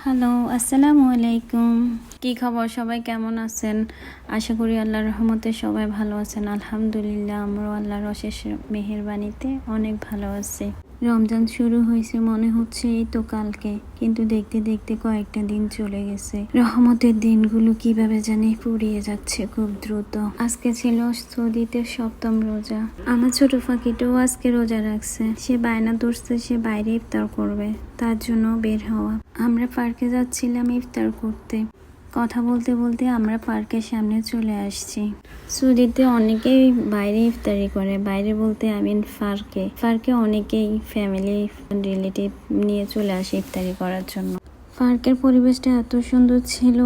Hello, আসসালামু আলাইকুম। কি খবর? সবাই কেমন আছেন? আশা করি আল্লাহর রহমতে সবাই ভালো আছেন। আলহামদুলিল্লাহ, আমরাও আল্লাহর অশেষ মেহেরবানিতে অনেক ভালো আছি। রমজান শুরু হয়েছে মনে হচ্ছে এই তো কালকে, কিন্তু দেখতে দেখতে কয়েকটা দিন চলে গেছে। রহমতের দিনগুলো কিভাবে জানি ফুরিয়ে যাচ্ছে খুব দ্রুত। আজকে ছিল সৌদিতে 7ম রোজা। আমার ছোট ফাঁকিটাও আজকে রোজা রাখছে। সে বায়না ধরছে সে বাইরে ইফতার করবে, তার জন্য বের হওয়া। আমরা পার্কে যাচ্ছিলাম ইফতার করতে। কথা বলতে বলতে আমরা পার্কের সামনে চলে আসছি। সৌদিতে অনেকেই বাইরে ইফতারি করে, বাইরে বলতে পার্কে অনেকেই ফ্যামিলি রিলেটিভ নিয়ে চলে আসে ইফতারি করার জন্য। পার্কের পরিবেশটা এত সুন্দর ছিল,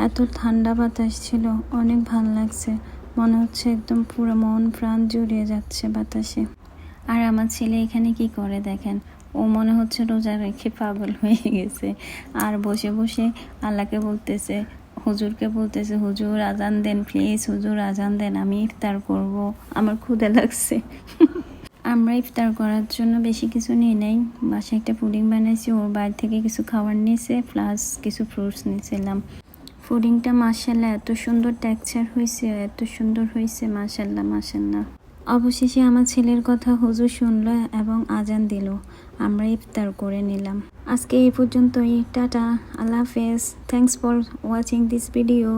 এত ঠান্ডা বাতাস ছিল, অনেক ভালো লাগছে। মনে হচ্ছে একদম পুরো মন প্রাণ জুড়িয়ে যাচ্ছে বাতাসে। আর আমার ছেলে এখানে কি করে দেখেন, ও মনে হচ্ছে রোজা রেখে পাগল হয়ে গেছে। আর বসে বসে আল্লাহকে বলতেছে, হুজুরকে বলতেছে, হুজুর আজান দেন প্লিজ, হুজুর আজান দেন, আমি ইফতার করব, আমার ক্ষুধা লাগছে। আমরা ইফতার করার জন্য বেশি কিছু নিয়ে নেই, বাসায় একটা পুডিং বানাইছি, ওর বাইরে থেকে কিছু খাবার নিয়েছে প্লাস কিছু ফ্রুটস নিয়েছিলাম। পুডিংটা মাশাল্লাহ এত সুন্দর টেক্সচার হয়েছে, এত সুন্দর হয়েছে, মাশাল্লাহ মাশাল্লাহ। অবশেষে আমার ছেলের কথা হুজুর শুনলো এবং আজান দিল, আমরা ইফতার করে নিলাম। আজকে এই পর্যন্তই, টাটা, আল্লাহ হাফেজ। Thanks for watching this video.